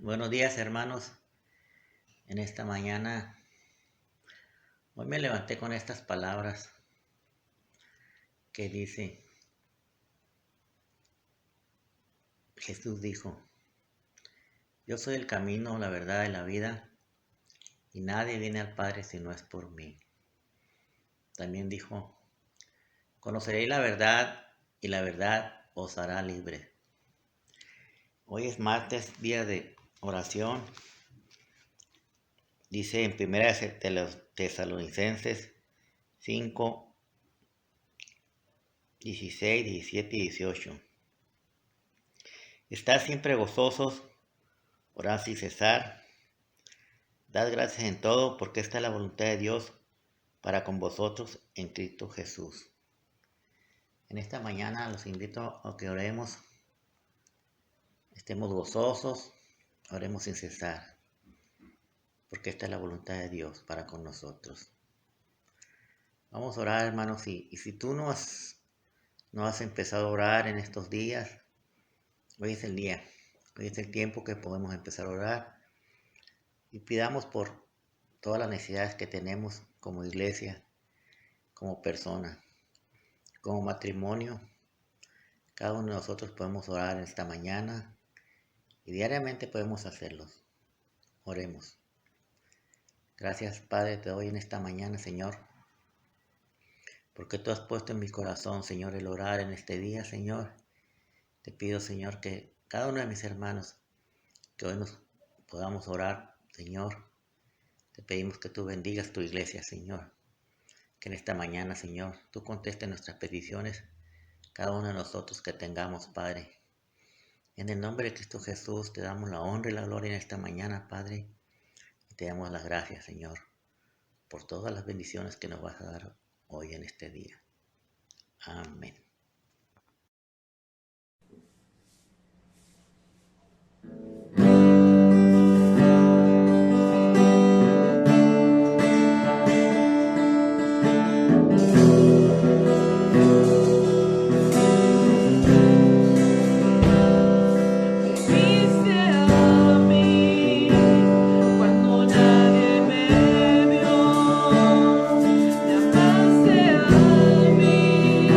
Buenos días, hermanos. En esta mañana, hoy me levanté con estas palabras que dice, Jesús dijo, yo soy el camino, la verdad y la vida, y nadie viene al Padre si no es por mí. También dijo, conoceréis la verdad y la verdad os hará libre. Hoy es martes, día de oración. Dice en 1 de los Tesalonicenses 5, 16, 17 y 18. Estad siempre gozosos, orad sin cesar, dad gracias en todo, porque esta es la voluntad de Dios para con vosotros en Cristo Jesús. En esta mañana los invito a que oremos, estemos gozosos, oremos sin cesar, porque esta es la voluntad de Dios para con nosotros. Vamos a orar, hermanos, y si tú no has empezado a orar en estos días, hoy es el día, hoy es el tiempo que podemos empezar a orar y pidamos por todas las necesidades que tenemos como iglesia, como persona, como matrimonio. Cada uno de nosotros podemos orar en esta mañana y diariamente podemos hacerlos. Oremos. Gracias, Padre, te doy en esta mañana, Señor, porque tú has puesto en mi corazón, Señor, el orar en este día, Señor. Te pido, Señor, que cada uno de mis hermanos, que hoy nos podamos orar, Señor. Te pedimos que tú bendigas tu iglesia, Señor. Que en esta mañana, Señor, tú contestes nuestras peticiones, cada uno de nosotros que tengamos, Padre. En el nombre de Cristo Jesús te damos la honra y la gloria en esta mañana, Padre. Y te damos las gracias, Señor, por todas las bendiciones que nos vas a dar hoy en este día. Amén. Cuando nadie me vio, llamaste a mí.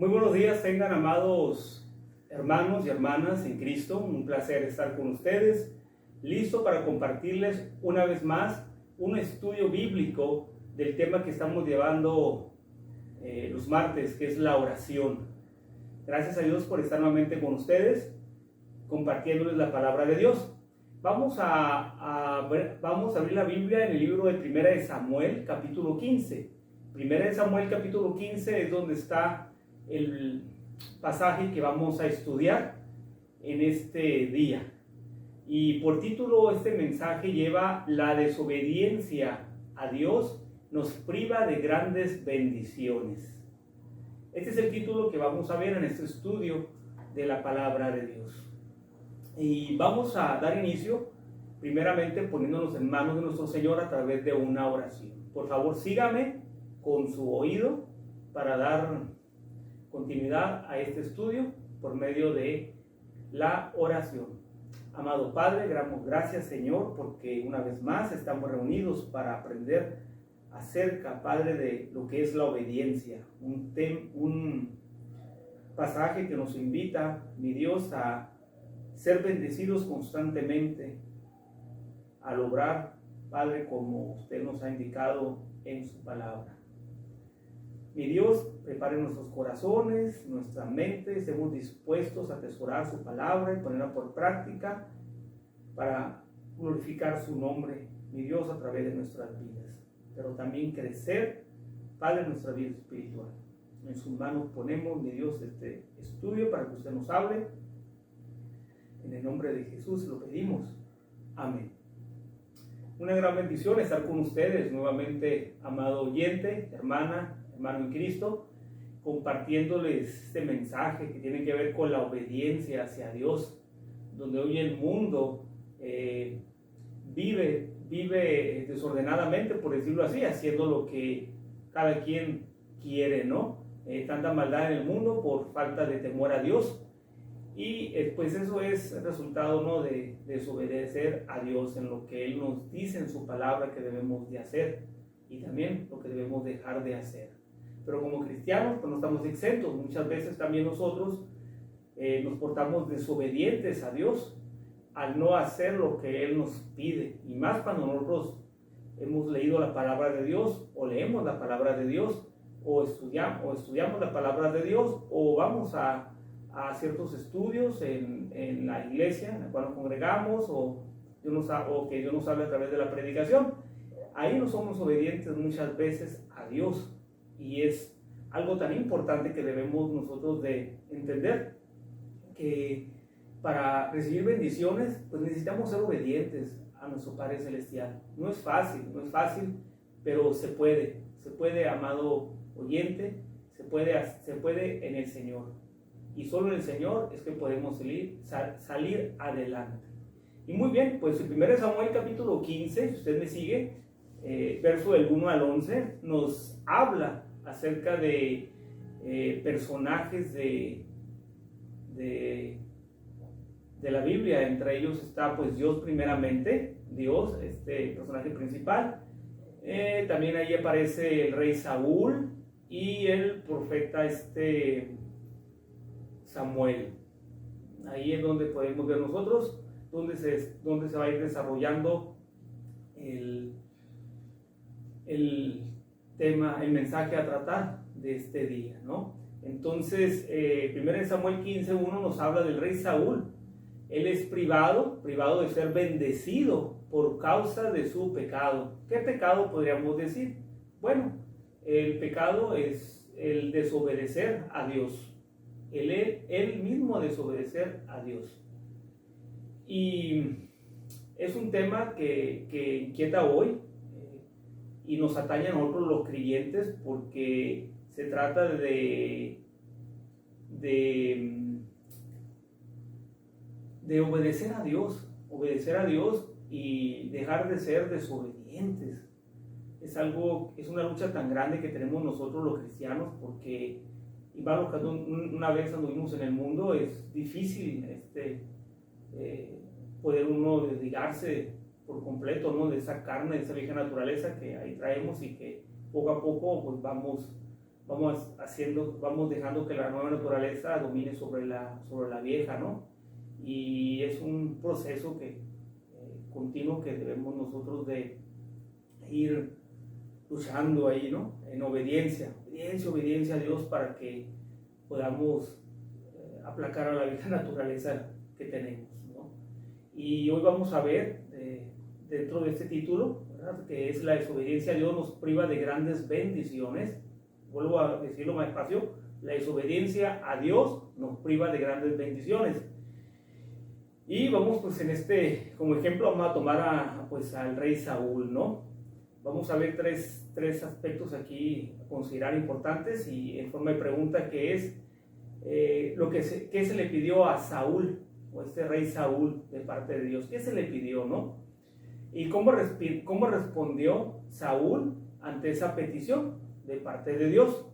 Muy buenos días, tengan amados hermanos y hermanas en Cristo. Un placer estar con ustedes, listo para compartirles una vez más un estudio bíblico del tema que estamos llevando los martes, que es la oración. Gracias a Dios por estar nuevamente con ustedes, compartiéndoles la palabra de Dios. Vamos a abrir la Biblia en el libro de Primera de Samuel, capítulo 15. Primera de Samuel, capítulo 15 es donde está el pasaje que vamos a estudiar en este día. Y por título este mensaje lleva: la desobediencia a Dios nos priva de grandes bendiciones. Este es el título que vamos a ver en este estudio de la palabra de Dios. Y vamos a dar inicio primeramente poniéndonos en manos de nuestro Señor a través de una oración. Por favor, sígame con su oído para dar continuidad a este estudio por medio de la oración. Amado Padre, damos gracias, Señor, porque una vez más estamos reunidos para aprender acerca, Padre, de lo que es la obediencia. Un pasaje que nos invita, mi Dios, a ser bendecidos constantemente, a lograr, Padre, como usted nos ha indicado en su palabra. Mi Dios, prepare nuestros corazones, nuestra mente, estemos dispuestos a atesorar su palabra y ponerla por práctica para glorificar su nombre, mi Dios, a través de nuestras vidas. Pero también crecer, Padre, en nuestra vida espiritual. En sus manos ponemos, mi Dios, este estudio para que usted nos hable. En el nombre de Jesús lo pedimos. Amén. Una gran bendición estar con ustedes nuevamente, amado oyente, hermano en Cristo, compartiéndoles este mensaje que tiene que ver con la obediencia hacia Dios, donde hoy el mundo vive desordenadamente, por decirlo así, haciendo lo que cada quien quiere, ¿no? Tanta maldad en el mundo por falta de temor a Dios. Y pues eso es el resultado, ¿no?, de desobedecer a Dios en lo que Él nos dice en su palabra que debemos de hacer, y también lo que debemos dejar de hacer. Pero como cristianos pues no estamos exentos. Muchas veces también nosotros nos portamos desobedientes a Dios al no hacer lo que Él nos pide, y más cuando nosotros hemos leído la palabra de Dios, o leemos la palabra de Dios, o estudiamos la palabra de Dios, o vamos a ciertos estudios en la iglesia en la cual nos congregamos, o que Dios nos habla a través de la predicación. Ahí no somos obedientes muchas veces a Dios, y es algo tan importante que debemos nosotros de entender, que para recibir bendiciones pues necesitamos ser obedientes a nuestro Padre Celestial. No es fácil, pero se puede, amado oyente, se puede en el Señor. Y solo en el Señor es que podemos salir adelante. Y muy bien, pues en 1 Samuel capítulo 15, si usted me sigue, verso del 1 al 11, nos habla acerca de personajes de la Biblia. Entre ellos está pues Dios primeramente, Dios, este personaje principal. También ahí aparece el rey Saúl y el profeta Samuel. Ahí es donde podemos ver nosotros donde se va a ir desarrollando el tema, el mensaje a tratar de este día, ¿no? Entonces, 1 Samuel 15:1 nos habla del rey Saúl. Él es privado de ser bendecido por causa de su pecado. ¿Qué pecado podríamos decir? Bueno, el pecado es el desobedecer a Dios. Él mismo desobedecer a Dios. Y es un tema que inquieta hoy y nos atañe a nosotros los creyentes, porque se trata de obedecer a Dios y dejar de ser desobedientes. Es una lucha tan grande que tenemos nosotros los cristianos, porque una vez anduvimos en el mundo, es difícil poder uno desligarse por completo, ¿no?, de esa carne, de esa vieja naturaleza que ahí traemos, y que poco a poco pues vamos vamos dejando que la nueva naturaleza domine sobre la vieja, ¿no? Y es un proceso continuo que debemos nosotros de ir luchando ahí, ¿no? En obediencia a Dios para que podamos aplacar a la vieja naturaleza que tenemos, ¿no? Y hoy vamos a ver, dentro de este título, ¿verdad?, que es la desobediencia a Dios nos priva de grandes bendiciones. Vuelvo a decirlo más despacio: la desobediencia a Dios nos priva de grandes bendiciones. Y vamos, pues, como ejemplo, vamos a tomar al rey Saúl, ¿no? Vamos a ver tres aspectos aquí a considerar importantes y en forma de pregunta, que es qué se le pidió a Saúl, o este rey Saúl, de parte de Dios. ¿Qué se le pidió, no? Y cómo respondió Saúl ante esa petición de parte de Dios.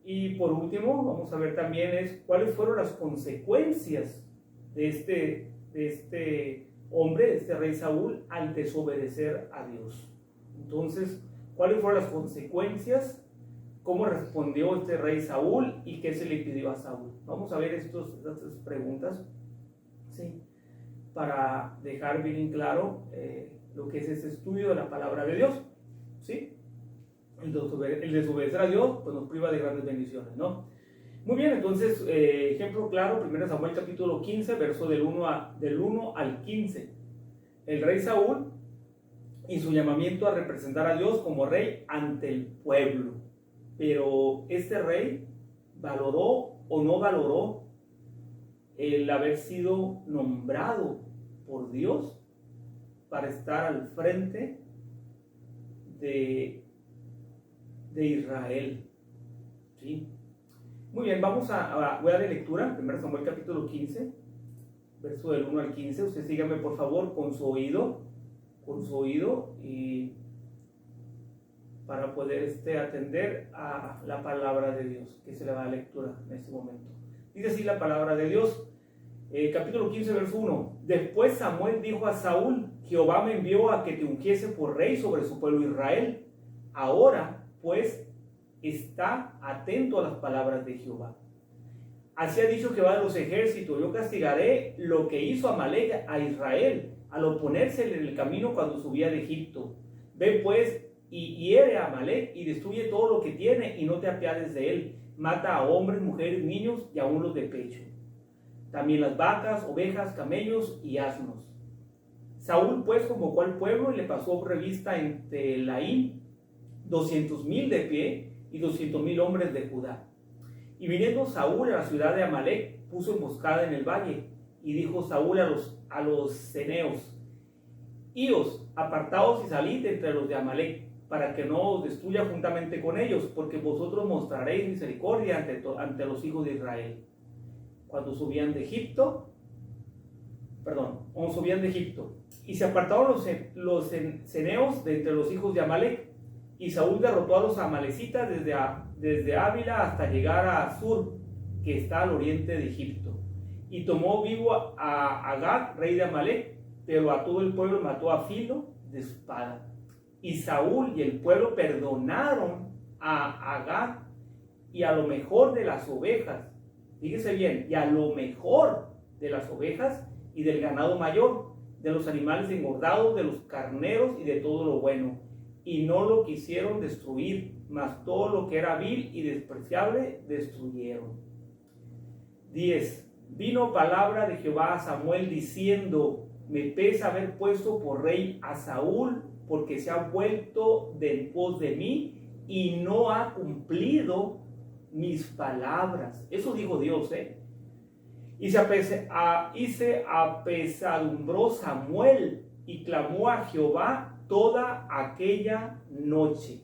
Y por último, vamos a ver también cuáles fueron las consecuencias de este hombre, de este rey Saúl, al desobedecer a Dios. Entonces, ¿cuáles fueron las consecuencias? ¿Cómo respondió este rey Saúl? ¿Y qué se le pidió a Saúl? Vamos a ver estas preguntas, ¿sí?, para dejar bien en claro lo que es este estudio de la palabra de Dios, ¿sí? El desobedecer a Dios, pues, nos priva de grandes bendiciones, ¿no? Muy bien, entonces, ejemplo claro, 1 Samuel capítulo 15, verso del 1 al 15. El rey Saúl y su llamamiento a representar a Dios como rey ante el pueblo. Pero este rey valoró o no valoró el haber sido nombrado por Dios para estar al frente de Israel, ¿sí? Muy bien, voy a darle lectura. 1 Samuel capítulo 15, verso del 1 al 15. Usted sígame, por favor, con su oído, y para poder atender a la palabra de Dios, que se le va a dar lectura en este momento. Dice así la palabra de Dios, capítulo 15, verso 1. Después Samuel dijo a Saúl: Jehová me envió a que te ungiese por rey sobre su pueblo Israel. Ahora, pues, está atento a las palabras de Jehová. Así ha dicho Jehová de los ejércitos: yo castigaré lo que hizo Amalek a Israel al oponerse en el camino cuando subía de Egipto. Ve pues y hiere a Amalek y destruye todo lo que tiene y no te apiades de él. Mata a hombres, mujeres, niños y aún los de pecho. También las vacas, ovejas, camellos y asnos. Saúl pues convocó al pueblo y le pasó revista en Telaim 200,000 de pie y 200,000 hombres de Judá. Y viniendo Saúl a la ciudad de Amalek, puso emboscada en el valle. Y dijo Saúl a los ceneos: Ios, apartaos y salid entre los de Amalek, para que no os destruya juntamente con ellos, porque vosotros mostraréis misericordia ante los hijos de Israel. Cuando subían de Egipto, y se apartaron los ceneos de entre los hijos de Amalek, y Saúl derrotó a los amalecitas desde Ávila hasta llegar a Sur, que está al oriente de Egipto, y tomó vivo a Agag, rey de Amalek, pero a todo el pueblo mató a filo de espada. Y Saúl y el pueblo perdonaron a Agag y a lo mejor de las ovejas, fíjese bien, y a lo mejor de las ovejas y del ganado mayor, de los animales engordados, de los carneros y de todo lo bueno. Y no lo quisieron destruir, mas todo lo que era vil y despreciable destruyeron. 10. Vino palabra de Jehová a Samuel diciendo: me pesa haber puesto por rey a Saúl, porque se ha vuelto de en pos de mí y no ha cumplido mis palabras. Eso dijo Dios, Y se apesadumbró Samuel y clamó a Jehová toda aquella noche.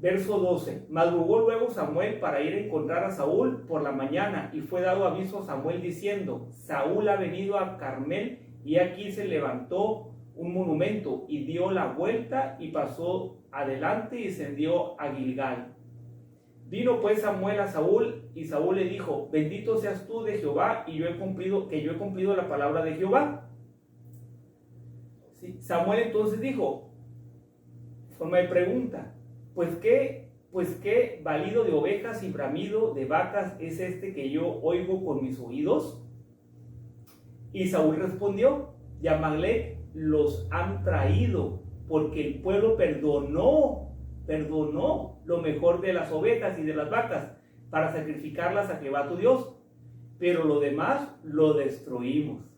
Verso 12. Madrugó luego Samuel para ir a encontrar a Saúl por la mañana, y fue dado aviso a Samuel diciendo: Saúl ha venido a Carmel, y aquí se levantó un monumento, y dio la vuelta y pasó adelante y descendió a Gilgal. Vino pues Samuel a Saúl, y Saúl le dijo: bendito seas tú de Jehová, y yo he cumplido la palabra de Jehová. ¿Sí? Samuel entonces dijo, forma de pregunta: pues pues qué balido de ovejas y bramido de vacas es este que yo oigo con mis oídos. Y Saúl respondió, y Amalec los han traído, porque el pueblo perdonó lo mejor de las ovejas y de las vacas, para sacrificarlas a Jehová tu Dios, pero lo demás lo destruimos.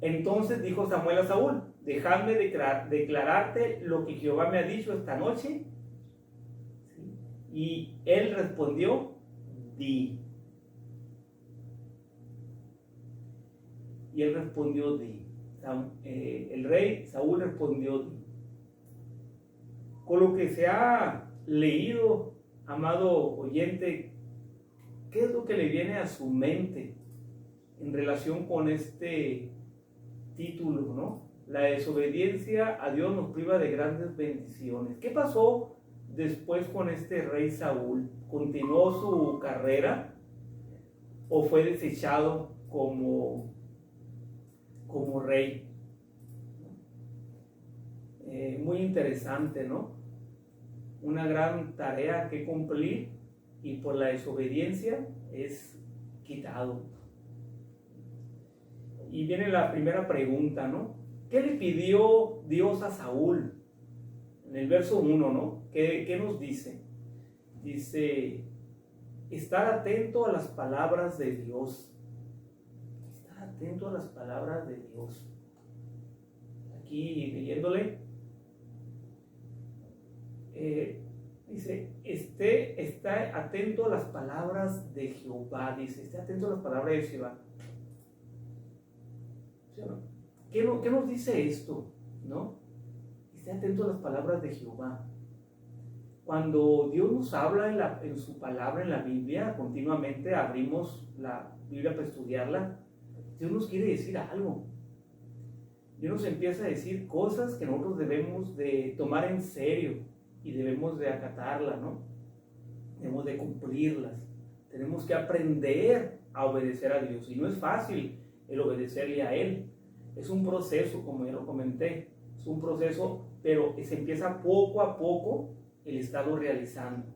Entonces dijo Samuel a Saúl, dejadme declararte lo que Jehová me ha dicho esta noche. Y él respondió, di. Y él respondió, di. El rey Saúl respondió, di. Con lo que se ha leído, amado oyente, ¿qué es lo que le viene a su mente en relación con este título, ¿no? La desobediencia a Dios nos priva de grandes bendiciones. ¿Qué pasó después con este rey Saúl? ¿Continuó su carrera o fue desechado como rey? Muy interesante, ¿no? Una gran tarea que cumplir y por la desobediencia es quitado. Y viene la primera pregunta, ¿no? ¿Qué le pidió Dios a Saúl? En el verso 1, ¿no? ¿Qué nos dice? Dice, estar atento a las palabras de Dios. Estar atento a las palabras de Dios. Aquí leyéndole, dice, esté atento a las palabras de Jehová. Dice, esté atento a las palabras de Jehová. ¿Sí o no? ¿Qué nos dice esto? ¿No? Esté atento a las palabras de Jehová. Cuando Dios nos habla en su palabra, en la Biblia, continuamente abrimos la Biblia para estudiarla, Dios nos quiere decir algo. Dios nos empieza a decir cosas que nosotros debemos de tomar en serio y debemos de acatarlas, ¿no? Debemos de cumplirlas. Tenemos que aprender a obedecer a Dios. Y no es fácil el obedecerle a Él. Es un proceso, como ya lo comenté. Es un proceso, pero se empieza poco a poco el estarlo realizando.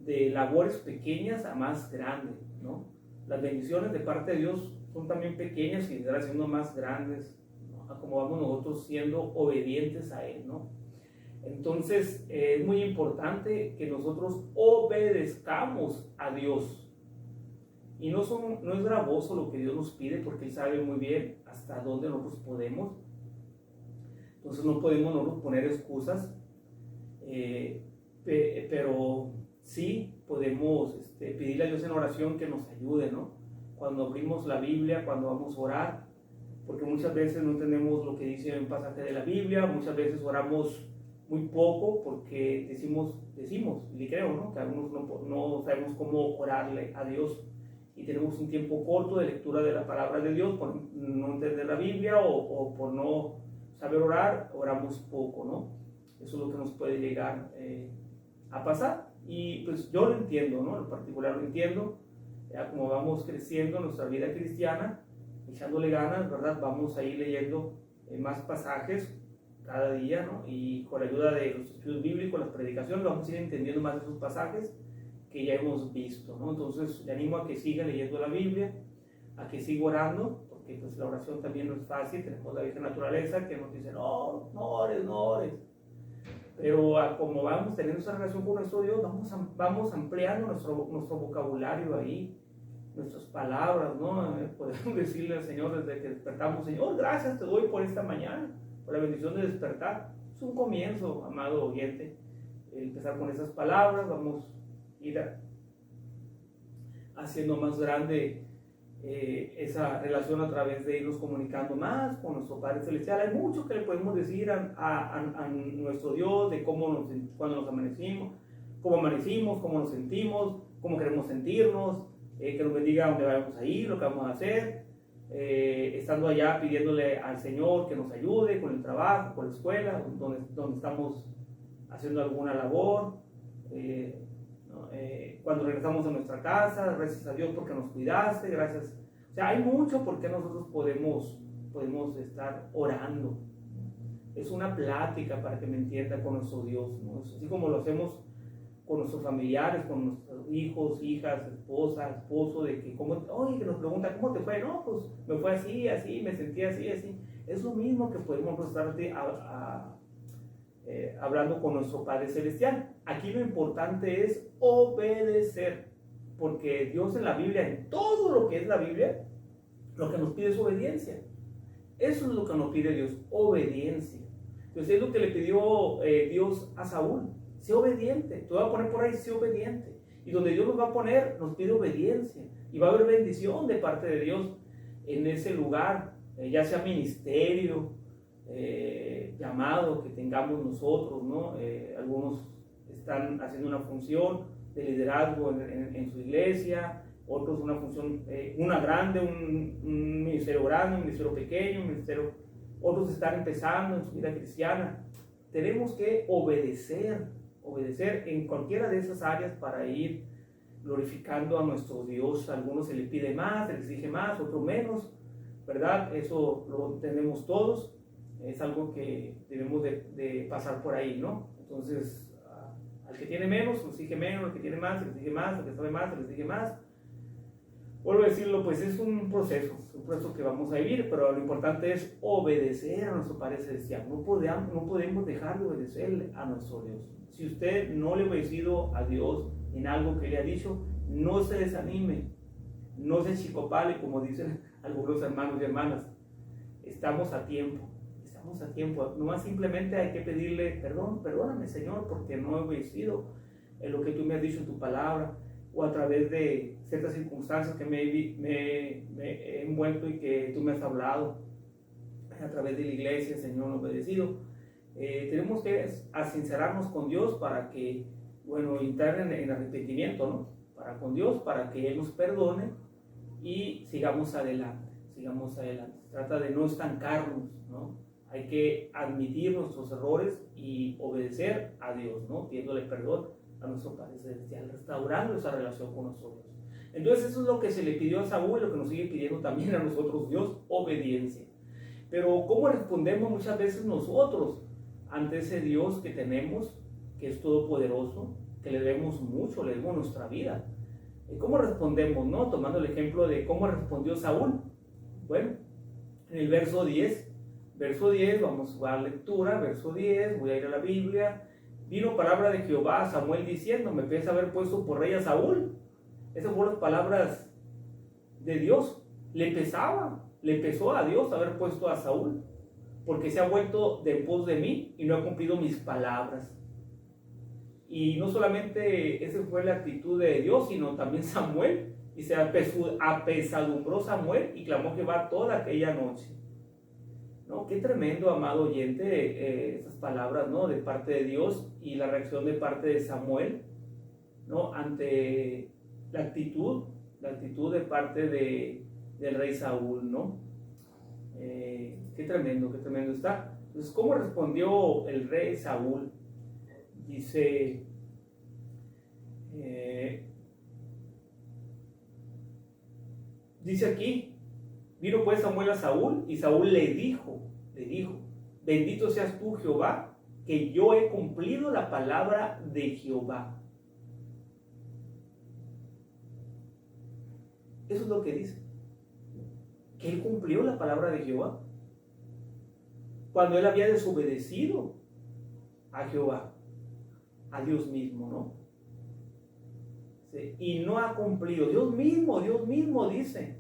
De labores pequeñas a más grandes, ¿no? Las bendiciones de parte de Dios son también pequeñas y irán siendo más grandes, ¿no? A como vamos nosotros siendo obedientes a Él, ¿no? Entonces es muy importante que nosotros obedezcamos a Dios. Y no es gravoso lo que Dios nos pide, porque Él sabe muy bien hasta dónde nosotros podemos. Entonces no podemos nosotros poner excusas, pero sí podemos pedirle a Dios en oración que nos ayude, ¿no? Cuando abrimos la Biblia, cuando vamos a orar, porque muchas veces no entendemos lo que dice un pasaje de la Biblia, muchas veces oramos muy poco porque decimos, y creo, ¿no? Que algunos no sabemos cómo orarle a Dios y tenemos un tiempo corto de lectura de la palabra de Dios por no entender la Biblia o por no saber orar, oramos poco, ¿no? Eso es lo que nos puede llegar a pasar. Y pues yo lo entiendo, ¿no? En particular lo entiendo. Ya como vamos creciendo en nuestra vida cristiana, echándole ganas, ¿verdad? Vamos a ir leyendo más pasajes cada día, ¿no? Y con la ayuda de los estudios bíblicos, las predicaciones, vamos a ir entendiendo más de esos pasajes que ya hemos visto, ¿no? Entonces le animo a que siga leyendo la Biblia, a que siga orando, porque pues la oración también no es fácil. Tenemos la vieja naturaleza que nos dice, no ores. Pero como vamos teniendo esa relación con nuestro Dios, vamos ampliando nuestro vocabulario ahí, nuestras palabras, ¿no? Podemos decirle al Señor desde que despertamos, Señor, gracias te doy por esta mañana, por la bendición de despertar. Es un comienzo, amado oyente, empezar con esas palabras. Vamos a ir haciendo más grande esa relación a través de irnos comunicando más con nuestro Padre Celestial. Hay mucho que le podemos decir a nuestro Dios de cuando nos amanecimos, cómo nos sentimos, cómo queremos sentirnos, que nos bendiga donde vayamos a ir, lo que vamos a hacer, estando allá pidiéndole al Señor que nos ayude con el trabajo, con la escuela, donde estamos haciendo alguna labor. Cuando regresamos a nuestra casa, gracias a Dios porque nos cuidaste, gracias. O sea, hay mucho por qué nosotros podemos estar orando. Es una plática para que me entienda con nuestro Dios, ¿no? Así como lo hacemos con nuestros familiares, con nuestros hijos, hijas, esposa, esposo, de que, oye, que nos pregunta, ¿cómo te fue? No, pues me fue así, así, me sentí así, así. Es lo mismo que podemos estar hablando con nuestro Padre Celestial. Aquí lo importante es obedecer, porque Dios en la Biblia, en todo lo que es la Biblia, lo que nos pide es obediencia. Eso es lo que nos pide Dios, obediencia. Entonces es lo que le pidió Dios a Saúl. Sé obediente. Te voy a poner por ahí, sé obediente. Y donde Dios nos va a poner, nos pide obediencia. Y va a haber bendición de parte de Dios en ese lugar, ya sea ministerio, llamado que tengamos nosotros, ¿no? Algunos están haciendo una función de liderazgo en su iglesia, otros una función, una grande, un ministerio grande, un ministerio pequeño, otros están empezando en su vida cristiana. Tenemos que obedecer en cualquiera de esas áreas para ir glorificando a nuestro Dios. A algunos se les pide más, se les exige más, otros menos, ¿verdad? Eso lo tenemos todos, es algo que debemos de pasar por ahí, ¿no? Entonces, al que tiene menos, se le exige menos, al que tiene más, se le exige más, al que sabe más, se le exige más. Vuelvo a decirlo, pues es un proceso que vamos a vivir, pero lo importante es obedecer a nuestro Padre Celestial. No podemos dejar de obedecerle a nuestro Dios. Si usted no le ha obedecido a Dios en algo que le ha dicho, no se desanime, no se chicopale, como dicen algunos hermanos y hermanas. Estamos a tiempo. Nomás simplemente hay que pedirle perdón, perdóname, Señor, porque no he obedecido en lo que tú me has dicho en tu palabra, o a través de ciertas circunstancias que me he envuelto y que tú me has hablado, a través de la iglesia, Señor, no he obedecido. Tenemos que sincerarnos con Dios para que, entrar en arrepentimiento, ¿no? Con Dios, para que Él nos perdone y sigamos adelante. Trata de no estancarnos, ¿no? Hay que admitir nuestros errores y obedecer a Dios, ¿no? Pidiéndole perdón a nuestro Padre Celestial, restaurando esa relación con nosotros. Entonces eso es lo que se le pidió a Saúl, lo que nos sigue pidiendo también a nosotros Dios, obediencia. Pero ¿cómo respondemos muchas veces nosotros ante ese Dios que tenemos, que es todopoderoso, que le debemos mucho, le debemos nuestra vida? ¿Cómo respondemos, no? Tomando el ejemplo de cómo respondió Saúl. Bueno, en el verso 10, vamos a dar lectura, verso 10, voy a ir a la Biblia. Vino palabra de Jehová a Samuel diciendo, me pesa haber puesto por rey a Saúl. Esas fueron las palabras de Dios. Le pesó a Dios haber puesto a Saúl, porque se ha vuelto de en pos de mí y no ha cumplido mis palabras. Y no solamente esa fue la actitud de Dios, sino también Samuel. Y se apesadumbró Samuel y clamó Jehová toda aquella noche. ¿No? Qué tremendo, amado oyente, esas palabras, ¿no? De parte de Dios y la reacción de parte de Samuel, ¿no? Ante la actitud de parte del rey Saúl, ¿no? Qué tremendo está. Entonces, ¿cómo respondió el rey Saúl? Dice, dice aquí, vino pues Samuel a Saúl y Saúl le dijo, bendito seas tú, Jehová, que yo he cumplido la palabra de Jehová. Eso es lo que dice, que él cumplió la palabra de Jehová cuando él había desobedecido a Jehová, a Dios mismo, ¿no? Sí, y no ha cumplido. Dios mismo dice,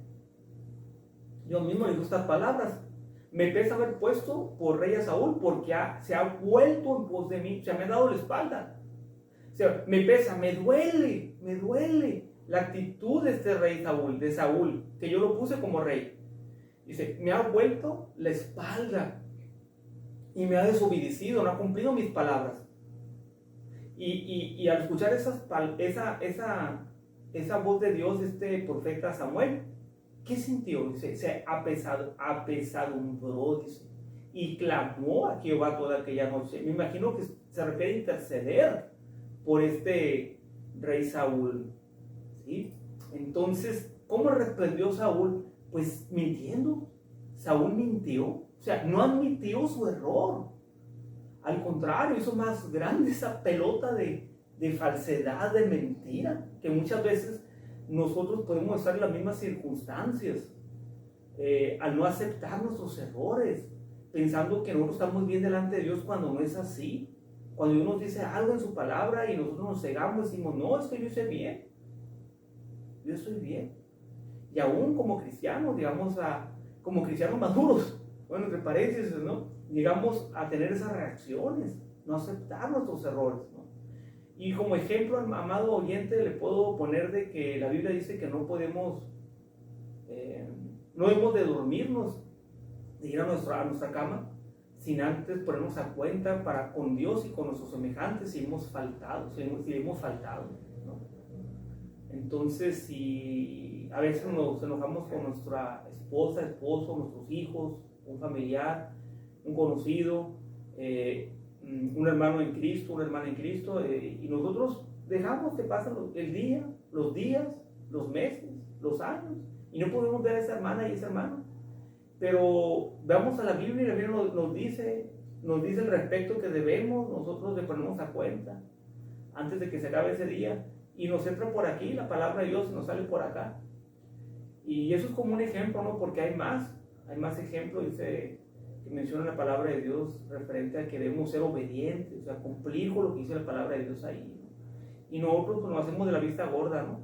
Dios mismo le dijo estas palabras: me pesa haber puesto por rey a Saúl, porque se ha vuelto en pos de mí, se me ha dado la espalda. O sea, me pesa, me duele la actitud de este rey de Saúl, que yo lo puse como rey. Dice, me ha vuelto la espalda y me ha desobedecido, no ha cumplido mis palabras. Y al escuchar esa voz de Dios, este profeta Samuel, ¿qué sintió? Dice, se apesadumbró, dice, y clamó a Jehová toda aquella noche. Me imagino que se refiere a interceder por este rey Saúl, ¿sí? Entonces, ¿cómo respondió Saúl? Pues mintiendo. Saúl mintió, o sea, no admitió su error. Al contrario, hizo más grande esa pelota de de falsedad, de mentira, que muchas veces nosotros podemos estar en las mismas circunstancias, al no aceptar nuestros errores, pensando que nosotros estamos bien delante de Dios cuando no es así. Cuando Dios nos dice algo en su palabra y nosotros nos cegamos, decimos, no, es que yo estoy bien, yo estoy bien. Y aún como cristianos, digamos, como cristianos maduros, bueno, entre paréntesis, ¿no? Llegamos a tener esas reacciones, no aceptar nuestros errores, ¿no? Y como ejemplo, amado oyente, le puedo poner de que la Biblia dice que no podemos, no debemos de dormirnos, de ir a nuestra cama, sin antes ponernos a cuenta para con Dios y con nuestros semejantes si hemos faltado, ¿no? Entonces, si a veces nos enojamos con nuestra esposa, esposo, nuestros hijos, un familiar, un conocido, un hermano en Cristo, una hermana en Cristo, y nosotros dejamos que pasen el día, los días, los meses, los años, y no podemos ver a esa hermana y ese hermano. Pero vamos a la Biblia y la Biblia nos dice al respecto que debemos nosotros de ponernos a cuenta antes de que se acabe ese día, y nos entra por aquí la palabra de Dios y nos sale por acá. Y eso es como un ejemplo, ¿no? Porque hay más ejemplos, dice, que menciona la palabra de Dios referente a que debemos ser obedientes, o sea, cumplir con lo que dice la palabra de Dios ahí, ¿no? Y nosotros pues, nos hacemos de la vista gorda, ¿no?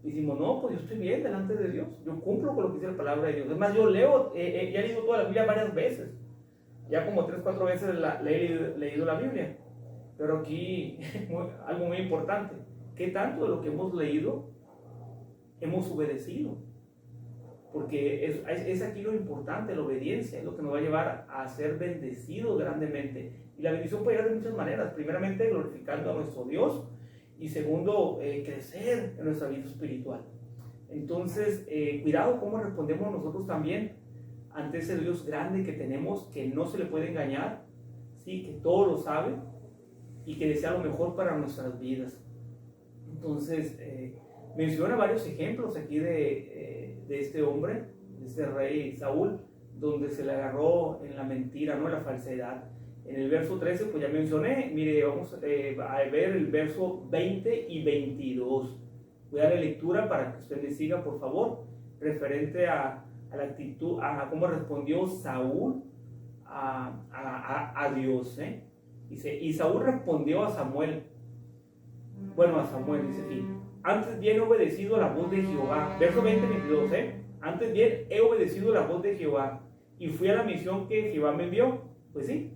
Y decimos, no, pues yo estoy bien delante de Dios, yo cumplo con lo que dice la palabra de Dios. Es más, yo leo, ya he leído toda la Biblia varias veces, ya como 3 o 4 veces he leído la Biblia. Pero aquí, algo muy importante, ¿qué tanto de lo que hemos leído hemos obedecido? Porque es aquí lo importante, la obediencia, es lo que nos va a llevar a ser bendecidos grandemente. Y la bendición puede llegar de muchas maneras. Primeramente, glorificando a nuestro Dios. Y segundo, crecer en nuestra vida espiritual. Entonces, cuidado cómo respondemos nosotros también ante ese Dios grande que tenemos, que no se le puede engañar, ¿sí? Que todo lo sabe y que desea lo mejor para nuestras vidas. Entonces, menciona varios ejemplos aquí de este hombre, de este rey Saúl, donde se le agarró en la mentira, ¿no? En la falsedad. En el verso 13, pues ya mencioné, mire, vamos a ver el verso 20 y 22. Voy a dar lectura para que usted me siga, por favor, referente a la actitud, a cómo respondió Saúl a Dios, ¿eh? Dice, y Saúl respondió a Samuel, dice aquí, antes bien he obedecido a la voz de Jehová, verso 20 y 22, antes bien he obedecido a la voz de Jehová, y fui a la misión que Jehová me envió. Pues sí,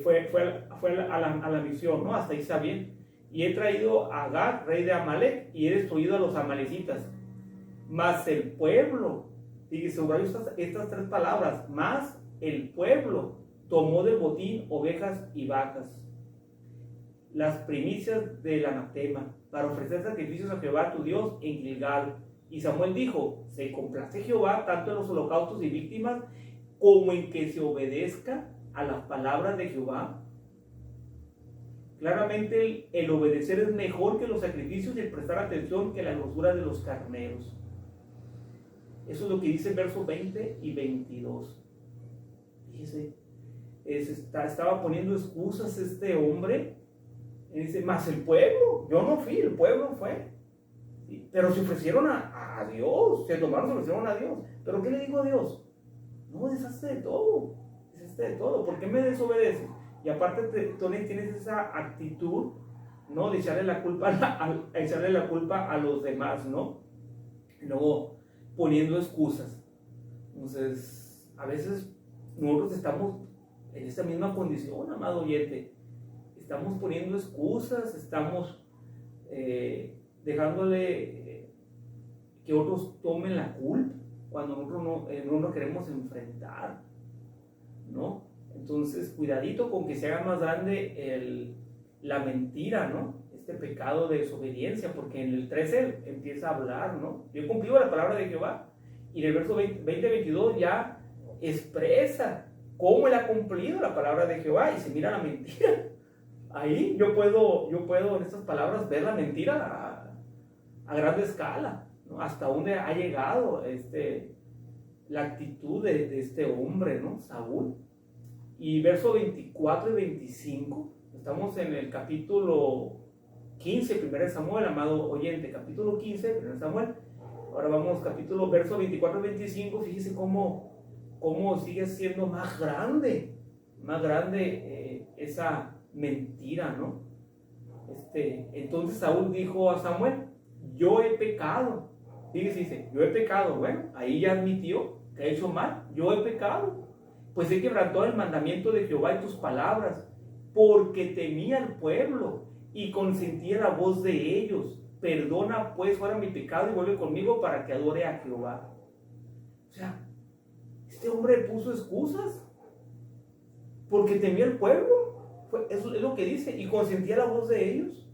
fue a la misión, ¿no? Hasta ahí está bien. Y he traído a Agag, rey de Amalek, y he destruido a los amalecitas. Mas el pueblo, y subrayo estas 3 palabras, mas el pueblo tomó del botín ovejas y vacas, las primicias del anatema, para ofrecer sacrificios a Jehová tu Dios en Gilgal. Y Samuel dijo, se complace Jehová tanto en los holocaustos y víctimas, como en que se obedezca a las palabras de Jehová. Claramente el obedecer es mejor que los sacrificios y el prestar atención que la grosura de los carneros. Eso es lo que dice el verso 20 y 22. Fíjese, estaba poniendo excusas este hombre. Y dice, más el pueblo, yo no fui, el pueblo fue. ¿Sí? Pero se ofrecieron a Dios, se ofrecieron a Dios. ¿Pero qué le dijo a Dios? No, deshazte de todo. ¿Por qué me desobedeces? Y aparte tienes esa actitud, ¿no? De echarle la culpa a los demás, ¿no? Y luego poniendo excusas. Entonces, a veces nosotros estamos en esta misma condición, amado oyente. Estamos poniendo excusas, estamos dejándole que otros tomen la culpa cuando nosotros no nos queremos enfrentar, ¿no? Entonces, cuidadito con que se haga más grande la mentira, ¿no? Este pecado de desobediencia, porque en el 13 empieza a hablar, ¿no? Yo he cumplido la palabra de Jehová, y en el verso 20-22 ya expresa cómo él ha cumplido la palabra de Jehová, y se mira la mentira. Ahí yo puedo en estas palabras ver la mentira a gran escala, ¿no? Hasta dónde ha llegado la actitud de este hombre, ¿no? Saúl. Y versos 24 y 25, estamos en el capítulo 15, 1 Samuel, amado oyente, capítulo 15, 1 Samuel. Ahora vamos, verso 24 y 25, fíjese cómo sigue siendo más grande esa mentira, ¿no? Entonces Saúl dijo a Samuel, yo he pecado. Fíjese, dice, yo he pecado. Bueno, ahí ya admitió que ha hecho mal. Yo he pecado, pues he quebrantado el mandamiento de Jehová y tus palabras, porque temía al pueblo y consentía la voz de ellos. Perdona pues ahora mi pecado y vuelve conmigo para que adore a Jehová. O sea, este hombre puso excusas porque temía al pueblo. Eso es lo que dice, y consentía la voz de ellos.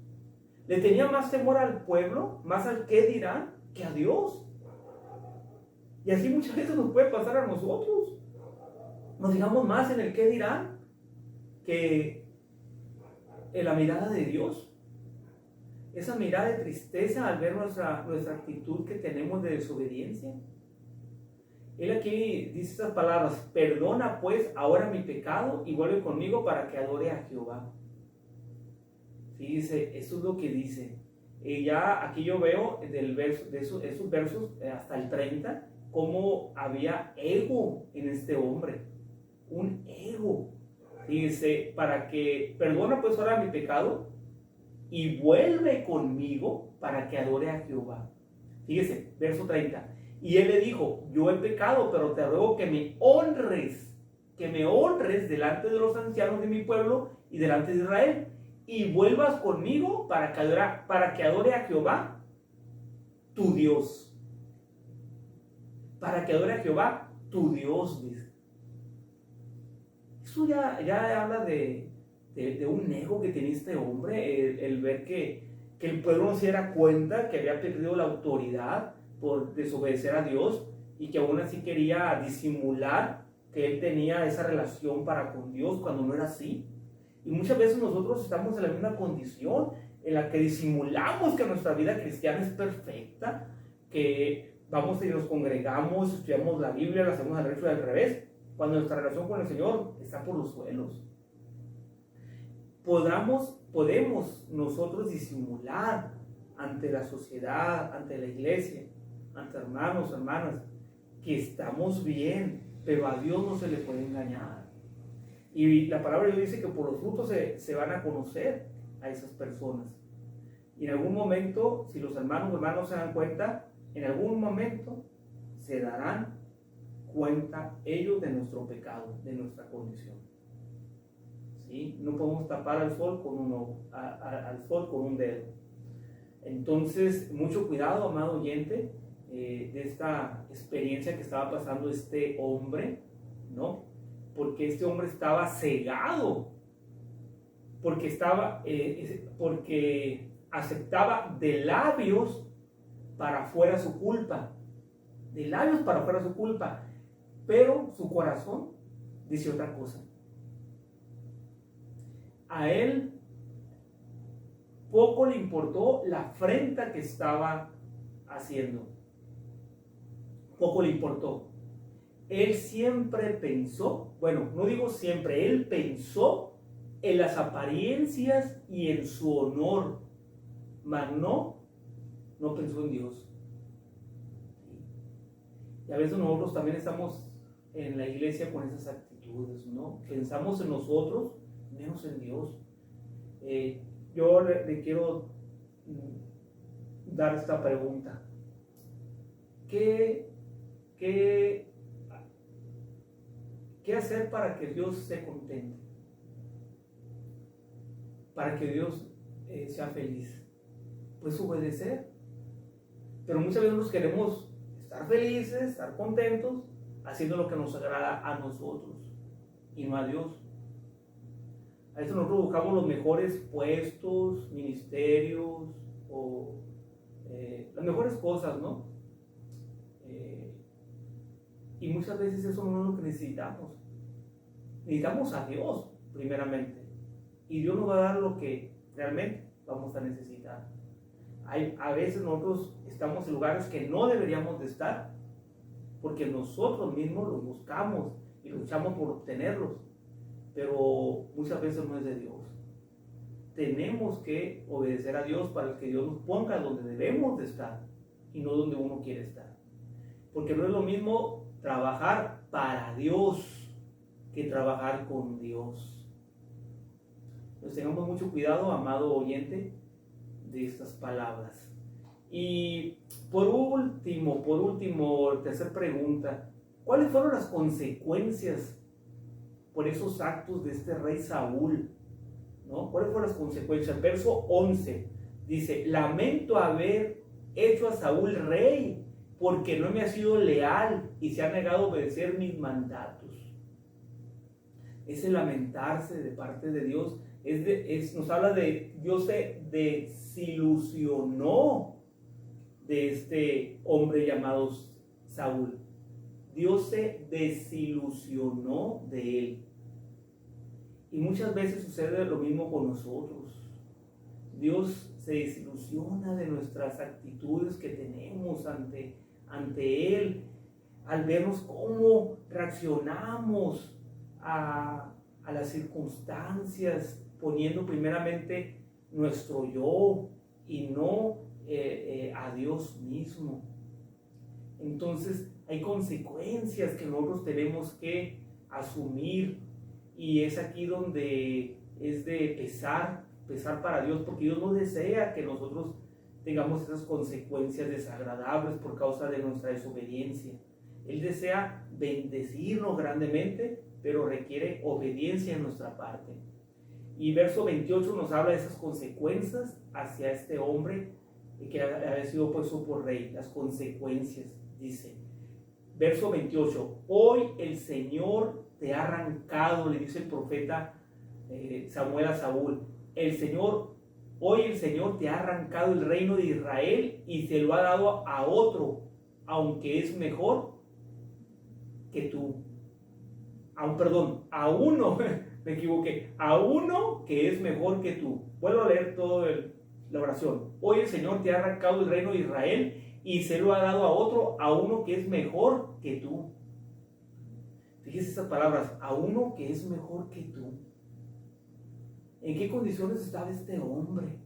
Le tenía más temor al pueblo, más al qué dirán, que a Dios. Y así muchas veces nos puede pasar a nosotros. Nos fijamos más en el qué dirán que en la mirada de Dios. Esa mirada de tristeza al ver nuestra actitud que tenemos de desobediencia. Él aquí dice estas palabras, perdona pues ahora mi pecado y vuelve conmigo para que adore a Jehová. Fíjese, eso es lo que dice. Ya aquí yo veo de esos versos hasta el 30, cómo había ego en este hombre. Un ego. Fíjese, para que perdona pues ahora mi pecado y vuelve conmigo para que adore a Jehová. Fíjese, verso 30. Y él le dijo, yo he pecado, pero te ruego que me honres delante de los ancianos de mi pueblo y delante de Israel, y vuelvas conmigo para que adore a Jehová, tu Dios. Para que adore a Jehová, tu Dios, dice. Eso ya habla de un ego que tenía este hombre, el ver que el pueblo no se diera cuenta que había perdido la autoridad por desobedecer a Dios y que aún así quería disimular que él tenía esa relación para con Dios cuando no era así. Y muchas veces nosotros estamos en la misma condición en la que disimulamos que nuestra vida cristiana es perfecta, que vamos y nos congregamos, estudiamos la Biblia, la hacemos al derecho y al revés, cuando nuestra relación con el Señor está por los suelos. Podemos nosotros disimular ante la sociedad, ante la iglesia, ante hermanos, hermanas, que estamos bien, pero a Dios no se le puede engañar. Y la palabra de Dios dice que por los frutos se van a conocer a esas personas. Y en algún momento, si los hermanos se dan cuenta, en algún momento se darán cuenta ellos de nuestro pecado, de nuestra condición. ¿Sí? No podemos tapar al sol con un dedo. Entonces, mucho cuidado, amado oyente, de esta experiencia que estaba pasando este hombre, ¿no? Porque este hombre estaba cegado, porque aceptaba de labios para afuera su culpa, pero su corazón dice otra cosa. A él poco le importó la afrenta que estaba haciendo. Poco le importó. Él siempre pensó, bueno, no digo siempre, él pensó en las apariencias y en su honor, mas no pensó en Dios. Y a veces nosotros también estamos en la iglesia con esas actitudes, ¿no? Pensamos en nosotros, menos en Dios. Yo le quiero dar esta pregunta. ¿Qué hacer para que Dios se contente? Para que Dios sea feliz. Pues obedecer. Pero muchas veces nosotros queremos estar felices, estar contentos, haciendo lo que nos agrada a nosotros y no a Dios. A veces nosotros buscamos los mejores puestos, ministerios o las mejores cosas, ¿no? Y muchas veces eso no es lo que necesitamos. Necesitamos a Dios, primeramente. Y Dios nos va a dar lo que realmente vamos a necesitar. A veces nosotros estamos en lugares que no deberíamos de estar, porque nosotros mismos los buscamos y luchamos por obtenerlos. Pero muchas veces no es de Dios. tenemos que obedecer a Dios para que Dios nos ponga donde debemos de estar y no donde uno quiere estar. Porque no es lo mismo trabajar para Dios que trabajar con Dios. Pues tengamos mucho cuidado, amado oyente, de estas palabras. Y por último, tercera pregunta, ¿cuáles fueron las consecuencias por esos actos de este rey Saúl? ¿No? ¿Cuáles fueron las consecuencias? Verso 11 dice: lamento haber hecho a Saúl rey, porque no me ha sido leal y se ha negado a obedecer mis mandatos. Ese lamentarse de parte de Dios nos habla de Dios se desilusionó de este hombre llamado Saúl. Dios se desilusionó de él. Y muchas veces sucede lo mismo con nosotros. Dios se desilusiona de nuestras actitudes que tenemos ante Él, al vernos cómo reaccionamos a las circunstancias, poniendo primeramente nuestro yo y no a Dios mismo. Entonces hay consecuencias que nosotros tenemos que asumir, y es aquí donde es de pesar para Dios, porque Dios no desea que nosotros tengamos esas consecuencias desagradables por causa de nuestra desobediencia. Él desea bendecirnos grandemente, pero requiere obediencia en nuestra parte. Y verso 28 nos habla de esas consecuencias hacia este hombre que había sido puesto por rey. Las consecuencias, dice, verso 28, hoy el Señor te ha arrancado, le dice el profeta Samuel a Saúl, hoy el Señor te ha arrancado el reino de Israel y se lo ha dado a otro, aunque es mejor que tú. A uno, me equivoqué, a uno que es mejor que tú. Vuelvo a leer toda la oración. Hoy el Señor te ha arrancado el reino de Israel y se lo ha dado a otro, a uno que es mejor que tú. Fíjese estas palabras, a uno que es mejor que tú. ¿En qué condiciones estaba este hombre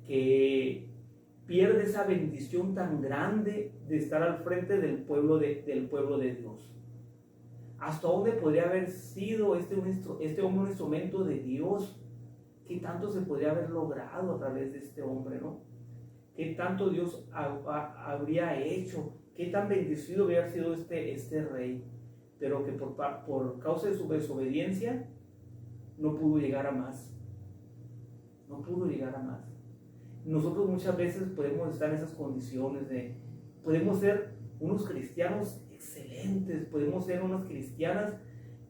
que pierde esa bendición tan grande de estar al frente del pueblo de Dios? ¿Hasta dónde podría haber sido este hombre un instrumento de Dios? ¿Qué tanto se podría haber logrado a través de este hombre, no? ¿Qué tanto Dios habría hecho? ¿Qué tan bendecido habría sido este rey? Pero que por causa de su desobediencia no pudo llegar a más. No pudo llegar a más. Nosotros muchas veces podemos estar en esas condiciones podemos ser unos cristianos excelentes, podemos ser unas cristianas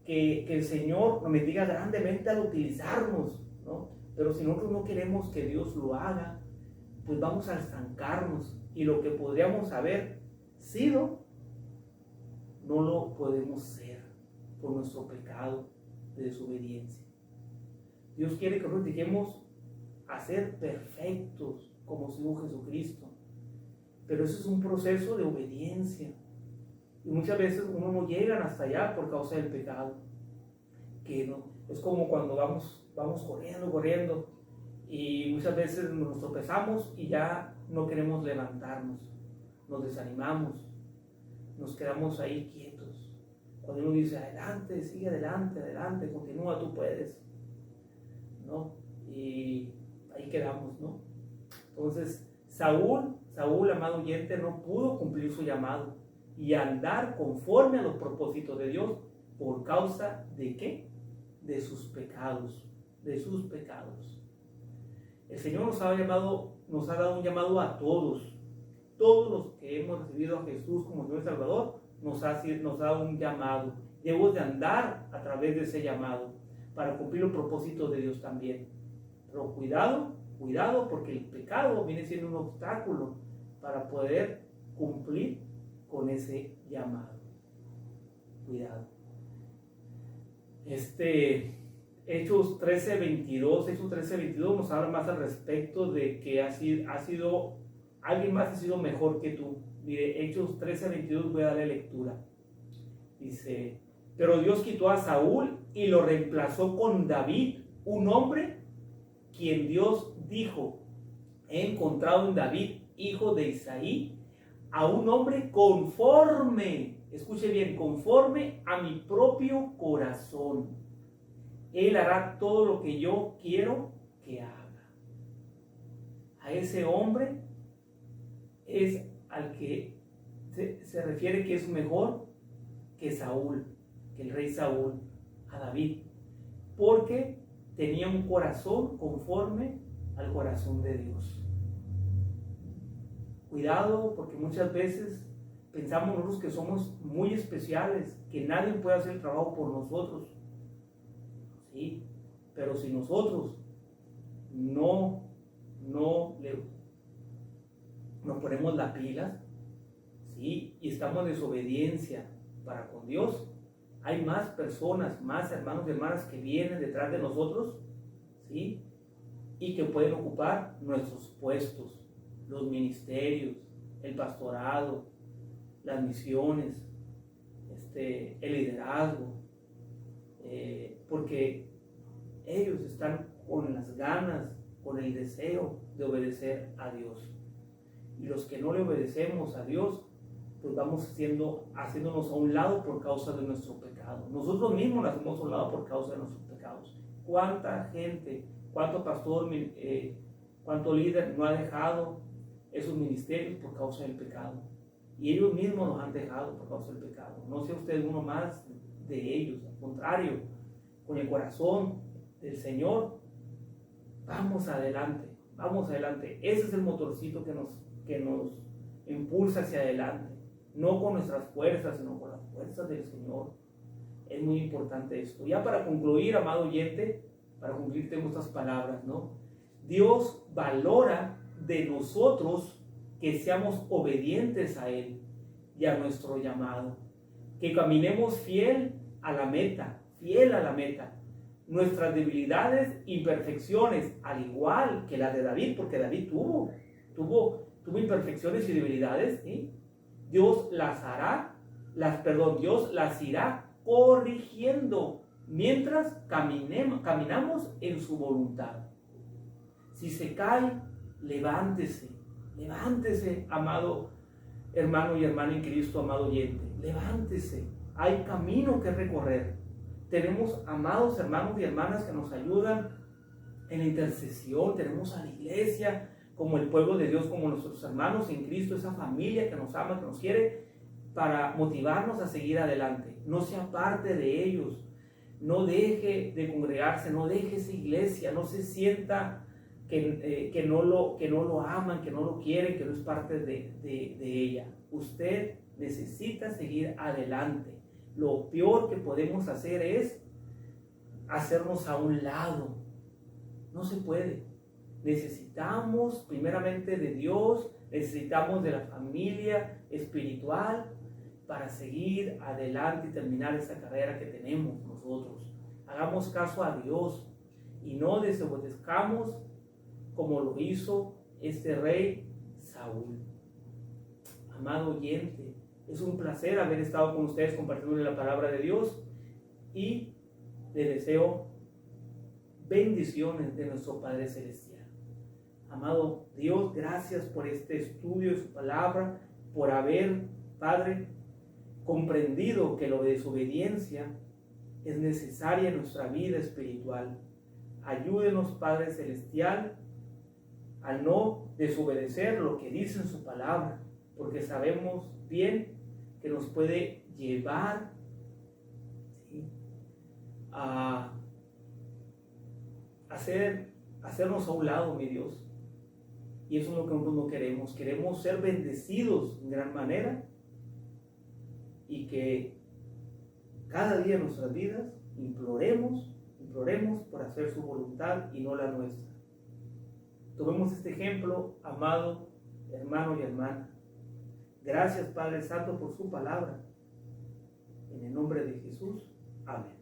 que el Señor nos bendiga grandemente al utilizarnos, ¿no? Pero si nosotros no queremos que Dios lo haga, pues vamos a estancarnos, y lo que podríamos haber sido no lo podemos ser por nuestro pecado de desobediencia. Dios quiere que nos dediquemos a ser perfectos como su Hijo Jesucristo, pero eso es un proceso de obediencia, y muchas veces uno no llega hasta allá por causa del pecado, que no, es como cuando vamos corriendo, y muchas veces nos tropezamos y ya no queremos levantarnos, nos desanimamos, nos quedamos ahí quietos. Cuando uno dice, adelante, sigue adelante, continúa, tú puedes, ¿no? Y ahí quedamos, ¿no? Entonces, Saúl, amado oyente, no pudo cumplir su llamado y andar conforme a los propósitos de Dios por causa de ¿qué? De sus pecados. El Señor nos ha dado un llamado a todos los que hemos recibido a Jesús como Señor y Salvador, nos ha dado un llamado. Debemos de andar a través de ese llamado para cumplir los propósitos de Dios también. Pero cuidado, porque el pecado viene siendo un obstáculo para poder cumplir con ese llamado. Cuidado. Hechos 13:22 nos habla más al respecto de que alguien más ha sido mejor que tú. Mire, Hechos 13:22, voy a darle lectura. Dice, pero Dios quitó a Saúl y lo reemplazó con David, un hombre quien Dios dijo: he encontrado en David, hijo de Isaí, a un hombre conforme, escuche bien, conforme a mi propio corazón. Él hará todo lo que yo quiero que haga. A ese hombre es al que se refiere que es mejor que Saúl, que el rey Saúl, a David, porque tenía un corazón conforme al corazón de Dios. Cuidado, porque muchas veces pensamos nosotros que somos muy especiales, que nadie puede hacer el trabajo por nosotros. Sí, pero si nosotros no nos ponemos las pilas, ¿sí?, y estamos en desobediencia para con Dios, hay más personas, más hermanos y hermanas que vienen detrás de nosotros, ¿sí?, y que pueden ocupar nuestros puestos, los ministerios, el pastorado, las misiones, el liderazgo, porque ellos están con las ganas, con el deseo de obedecer a Dios. Y los que no le obedecemos a Dios, pues vamos haciéndonos a un lado por causa de nuestro pecado. Nosotros mismos nos hacemos a un lado por causa de nuestros pecados. ¿Cuánta gente, cuánto pastor, cuánto líder no ha dejado esos ministerios por causa del pecado? Y ellos mismos nos han dejado por causa del pecado. No sea usted uno más de ellos. Al contrario, con el corazón del Señor, vamos adelante, vamos adelante. Ese es el motorcito que nos impulsa hacia adelante. No con nuestras fuerzas, sino con las fuerzas del Señor. Es muy importante esto. Ya para concluir, amado oyente, para concluir tengo estas palabras, ¿no? Dios valora de nosotros que seamos obedientes a Él y a nuestro llamado. Que caminemos fiel a la meta. Nuestras debilidades, imperfecciones, al igual que las de David, porque David tuvo imperfecciones y debilidades, ¿sí? Dios las irá corrigiendo mientras caminamos en su voluntad. Si se cae, levántese, amado hermano y hermana en Cristo, amado oyente, levántese. Hay camino que recorrer. Tenemos amados hermanos y hermanas que nos ayudan en la intercesión. Tenemos a la iglesia como el pueblo de Dios, como nuestros hermanos en Cristo, esa familia que nos ama, que nos quiere, para motivarnos a seguir adelante. No se aparte de ellos, no deje de congregarse, no deje esa iglesia, no se sienta que no lo aman, que no lo quieren, que no es parte de ella. Usted necesita seguir adelante. Lo peor que podemos hacer es hacernos a un lado. No se puede. Necesitamos primeramente de Dios, necesitamos de la familia espiritual para seguir adelante y terminar esa carrera que tenemos nosotros. Hagamos caso a Dios y no desobedezcamos como lo hizo este rey Saúl. Amado oyente, es un placer haber estado con ustedes compartiendo la palabra de Dios y le deseo bendiciones de nuestro Padre Celestial. Amado Dios, gracias por este estudio de su palabra, por haber, Padre, comprendido que la desobediencia es necesaria en nuestra vida espiritual. Ayúdenos, Padre Celestial, a no desobedecer lo que dice en su palabra, porque sabemos bien que nos puede llevar, ¿sí?, a hacernos a un lado, mi Dios. Y eso es lo que nosotros no queremos. Queremos ser bendecidos en gran manera y que cada día en nuestras vidas imploremos por hacer su voluntad y no la nuestra. Tomemos este ejemplo, amado hermano y hermana. Gracias, Padre Santo, por su palabra. En el nombre de Jesús. Amén.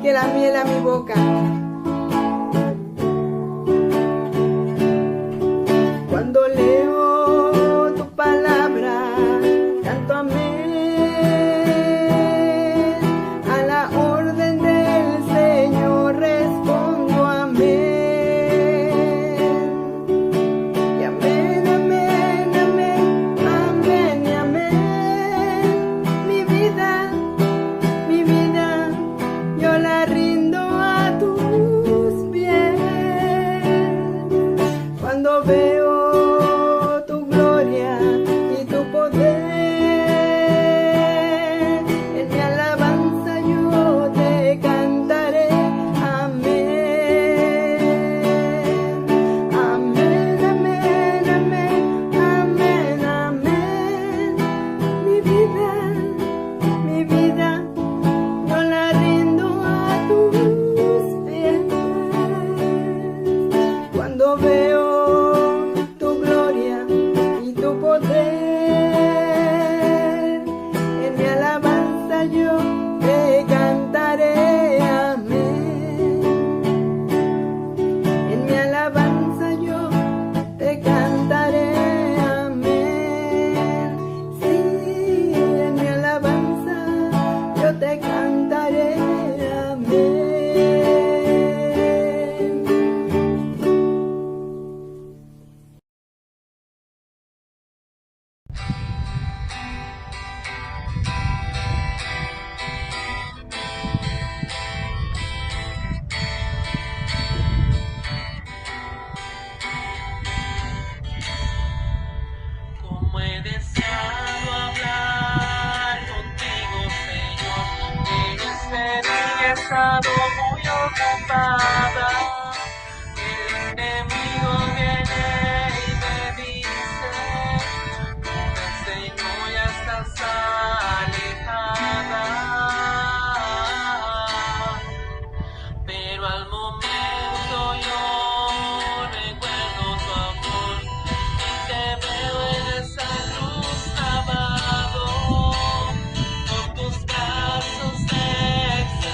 que la miel a mi boca. Cuando leo tu palabra, canto amén. A la orden del Señor respondo amén. Y amén, amén, amén, amén y amén. Mi vida, yo la rindo a tus pies. Cuando veo tu gloria y tu poder, en mi alabanza yo te cantaré. Amén. Amén, amén, amén, amén, amén. Mi vida, yo la rindo a tus pies. Cuando veo tu gloria y tu poder, en mi alabanza yo te cantaré. Amén. En mi alabanza yo te cantaré. Amén. Sí, en mi alabanza yo te cantaré. Amén. Como he deseado hablar contigo, Señor, pero este día he estado muy ocupada. El enemigo viene y me dice, corre, Señor, ya estás alejada. Pero al momento yo recuerdo tu amor y te veo en esa cruz clavado, con tus brazos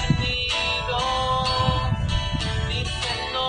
extendidos, diciendo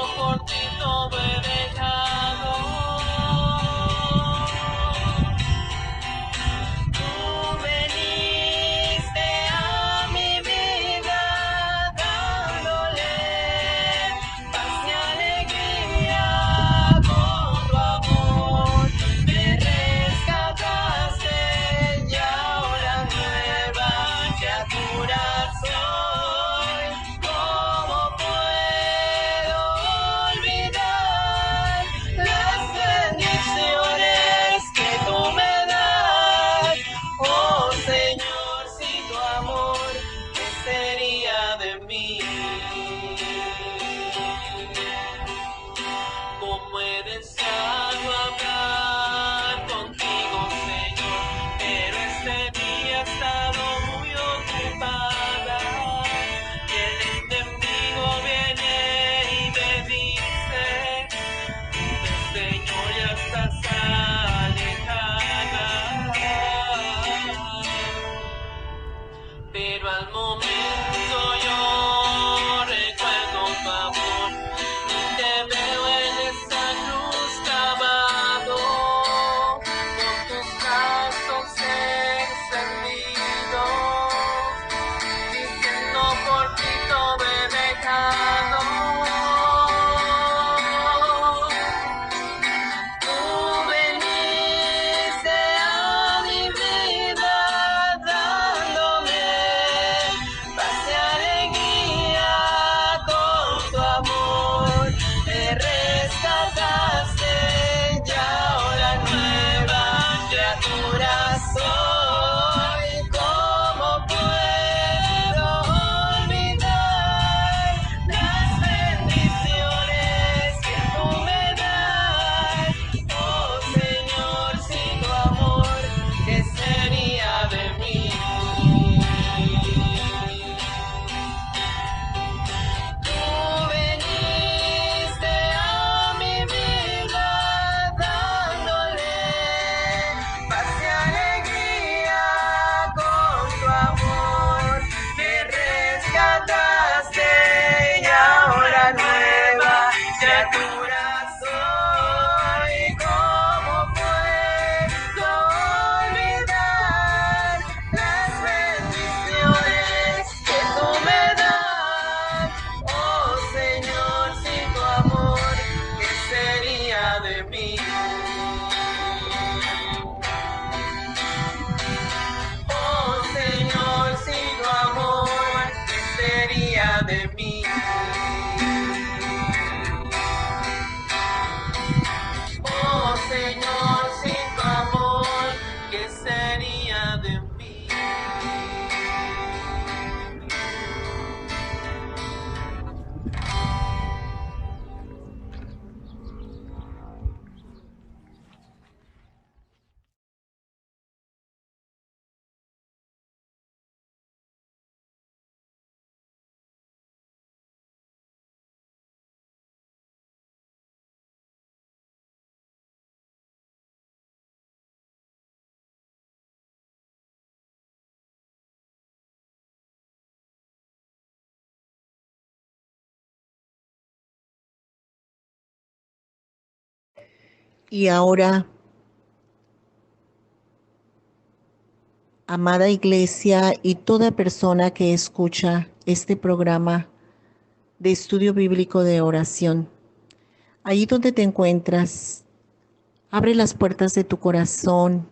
de mí. Oh Señor, sin tu amor, ¿qué sería de mí? Y ahora, amada iglesia y toda persona que escucha este programa de estudio bíblico de oración, ahí donde te encuentras, abre las puertas de tu corazón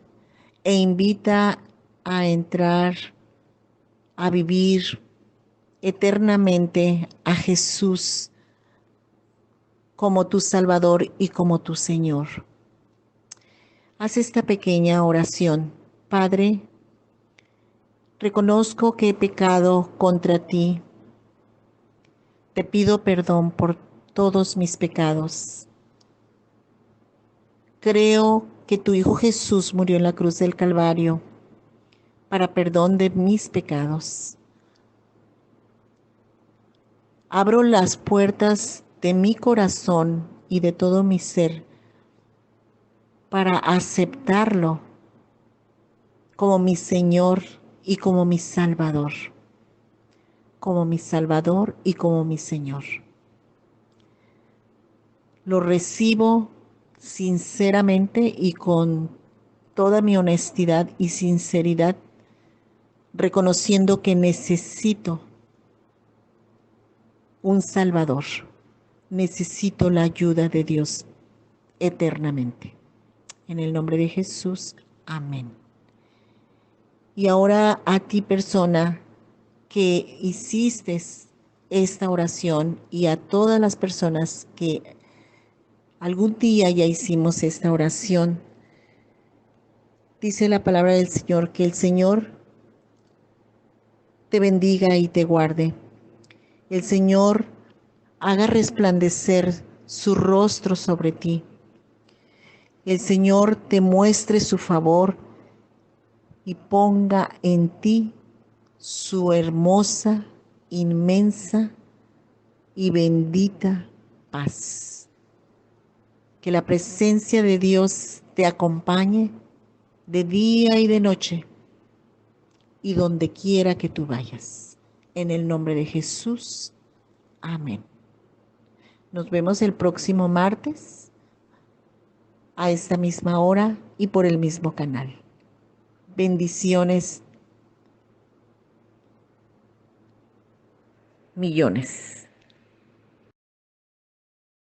e invita a entrar, a vivir eternamente a Jesús como tu Salvador y como tu Señor. Haz esta pequeña oración. Padre, reconozco que he pecado contra ti. Te pido perdón por todos mis pecados. Creo que tu Hijo Jesús murió en la cruz del Calvario para perdón de mis pecados. Abro las puertas de mi corazón y de todo mi ser para aceptarlo como mi Señor y como mi Salvador. Como mi Salvador y como mi Señor. Lo recibo sinceramente y con toda mi honestidad y sinceridad, reconociendo que necesito un Salvador. Necesito la ayuda de Dios eternamente. En el nombre de Jesús, amén. Y ahora a ti, persona que hiciste esta oración, y a todas las personas que algún día ya hicimos esta oración, dice la palabra del Señor, que el Señor te bendiga y te guarde. El Señor haga resplandecer su rostro sobre ti. El Señor te muestre su favor y ponga en ti su hermosa, inmensa y bendita paz. Que la presencia de Dios te acompañe de día y de noche y donde quiera que tú vayas. En el nombre de Jesús, amén. Nos vemos el próximo martes a esta misma hora y por el mismo canal. Bendiciones millones.